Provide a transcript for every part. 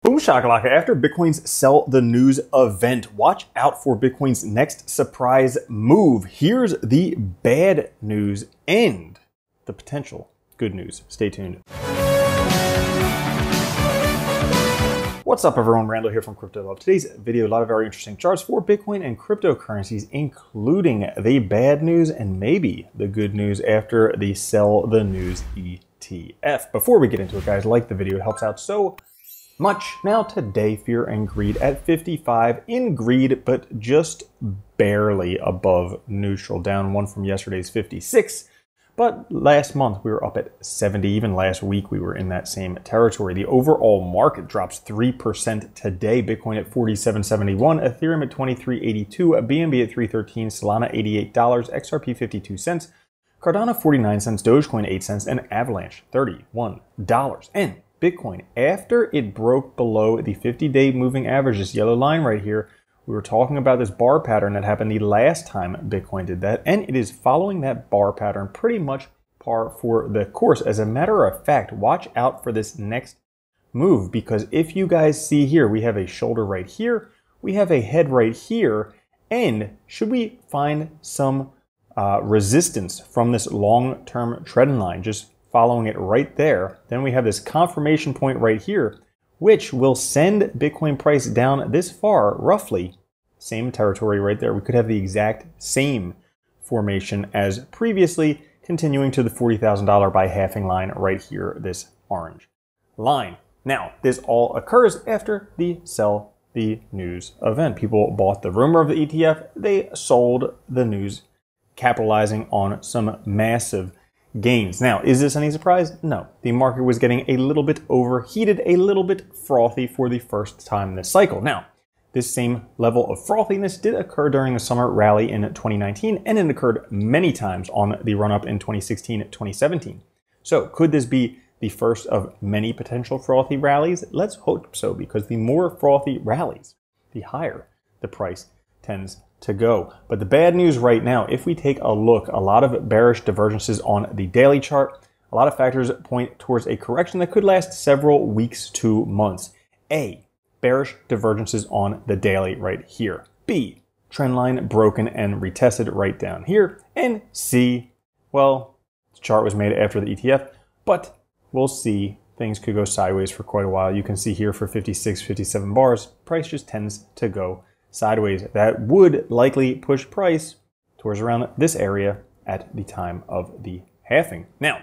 Boom shakalaka. After Bitcoin's sell the news event, watch out for Bitcoin's next surprise move. Here's the bad news and the potential good news. Stay tuned. What's up everyone, Randall here from Crypto Love. Today's video, a lot of very interesting charts for Bitcoin and cryptocurrencies, including the bad news and maybe the good news after the sell the news ETF. Before we get into it, guys, like the video, it helps out so much. Now today, fear and greed at 55 in greed, but just barely above neutral, down one from yesterday's 56. But last month we were up at 70. Even last week we were in that same territory. The overall market drops 3% today. Bitcoin at 47.71, Ethereum at 23.82, BNB at 3.13, Solana $88, XRP 52 cents, Cardano 49 cents, Dogecoin 8 cents, and Avalanche $31. And Bitcoin, after it broke below the 50-day moving average, this yellow line right here, we were talking about this bar pattern that happened the last time Bitcoin did that, and it is following that bar pattern pretty much par for the course. As a matter of fact, watch out for this next move, because if you guys see here, we have a shoulder right here, we have a head right here, and should we find some resistance from this long-term trend line, just following it right there, then we have this confirmation point right here, which will send Bitcoin price down this far, roughly same territory right there. We could have the exact same formation as previously, continuing to the $40,000 by halving line right here, this orange line. Now, this all occurs after the sell the news event. People bought the rumor of the ETF, they sold the news, capitalizing on some massive gains. Now, is this any surprise? No. The market was getting a little bit overheated, a little bit frothy for the first time this cycle. Now, this same level of frothiness did occur during the summer rally in 2019, and it occurred many times on the run-up in 2016 and 2017. So, could this be the first of many potential frothy rallies? Let's hope so, because the more frothy rallies, the higher the price tends to go. But the bad news right now, if we take a look, a lot of bearish divergences on the daily chart, a lot of factors point towards a correction that could last several weeks to months. A, bearish divergences on the daily right here. B, trend line broken and retested right down here. And C, well, the chart was made after the ETF, but we'll see. Things could go sideways for quite a while. You can see here for 56, 57 bars, price just tends to go sideways. That would likely push price towards around this area at the time of the halving. Now,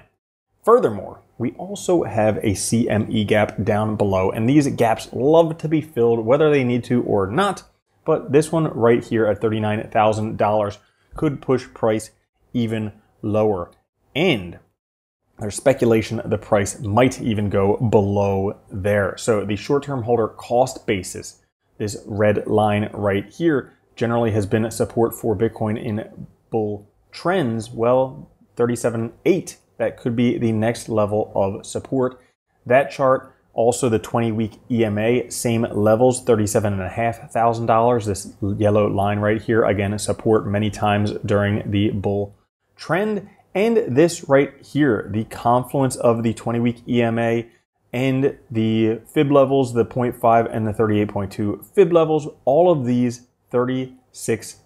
furthermore, we also have a CME gap down below, and these gaps love to be filled whether they need to or not, but this one right here at $39,000 could push price even lower. And there's speculation the price might even go below there. So the short-term holder cost basis, this red line right here, generally has been support for Bitcoin in bull trends. Well, 37.8, that could be the next level of support. That chart, also the 20-week EMA, same levels, $37,500. This yellow line right here, again, support many times during the bull trend. And this right here, the confluence of the 20-week EMA and the fib levels, the 0.5 and the 38.2 fib levels, all of these $36,000,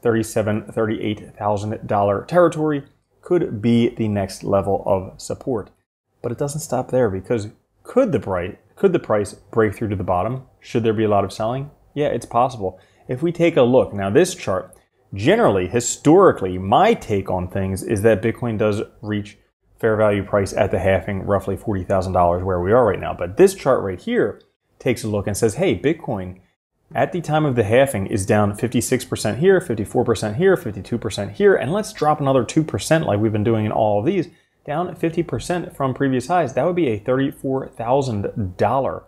$37,000, $38,000 territory could be the next level of support. But it doesn't stop there, because could the price break through to the bottom? Should there be a lot of selling? Yeah, it's possible. If we take a look, now this chart, generally, historically, my take on things is that Bitcoin does reach fair value price at the halving, roughly $40,000 where we are right now. But this chart right here takes a look and says, hey, Bitcoin at the time of the halving is down 56% here, 54% here, 52% here, and let's drop another 2% like we've been doing in all of these, down 50% from previous highs. That would be a $34,000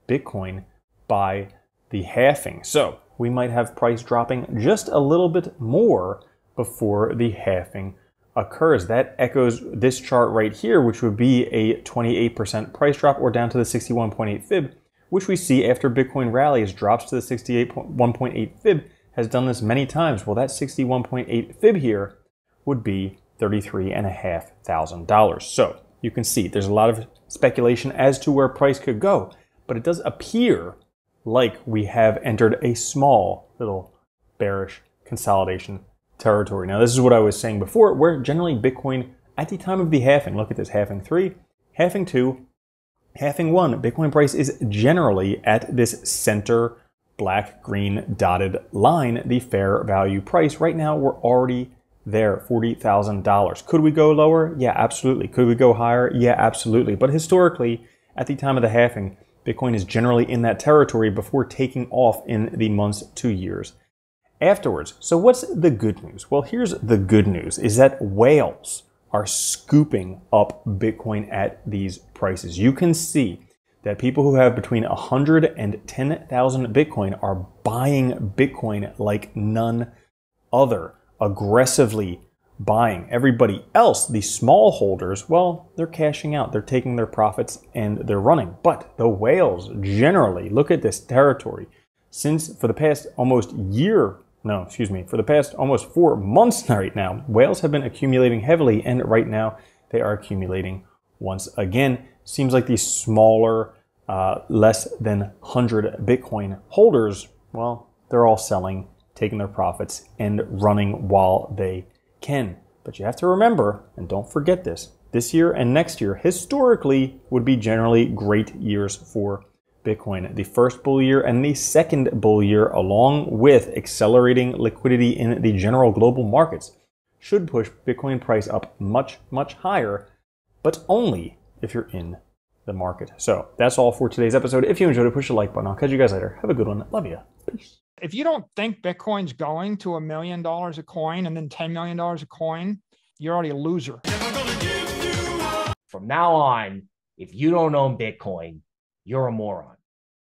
Bitcoin by the halving. So we might have price dropping just a little bit more before the halving occurs. That echoes this chart right here, which would be a 28% price drop, or down to the 61.8 fib, which we see after Bitcoin rallies, drops to the 61.8 fib, has done this many times. Well, that 61.8 fib here would be $33,500. So you can see there's a lot of speculation as to where price could go, but it does appear like we have entered a small little bearish consolidation territory. Now, this is what I was saying before, where generally Bitcoin at the time of the halving, look at this, halving 3, halving 2, halving 1, Bitcoin price is generally at this center black green dotted line, the fair value price. Right now, we're already there, $40,000. Could we go lower? Yeah, absolutely. Could we go higher? Yeah, absolutely. But historically, at the time of the halving, Bitcoin is generally in that territory before taking off in the months to years afterwards. So what's the good news? Well, here's the good news, is that whales are scooping up Bitcoin at these prices. You can see that people who have between 100 and 10,000 Bitcoin are buying Bitcoin like none other, aggressively buying. Everybody else, the small holders, well, they're cashing out. They're taking their profits and they're running. But the whales generally, look at this territory. Since for the past almost for the past almost 4 months right now, whales have been accumulating heavily, and right now they are accumulating once again. Seems like these smaller, less than 100 Bitcoin holders, well, they're all selling, taking their profits, and running while they can. But you have to remember, and don't forget this year and next year historically would be generally great years for Bitcoin. The first bull year and the second bull year, along with accelerating liquidity in the general global markets, should push Bitcoin price up much, much higher, but only if you're in the market. So that's all for today's episode. If you enjoyed it, push the like button. I'll catch you guys later. Have a good one. Love you. Peace. If you don't think Bitcoin's going to $1 million a coin and then $10 million a coin, you're already a loser. From now on, if you don't own Bitcoin, you're a moron.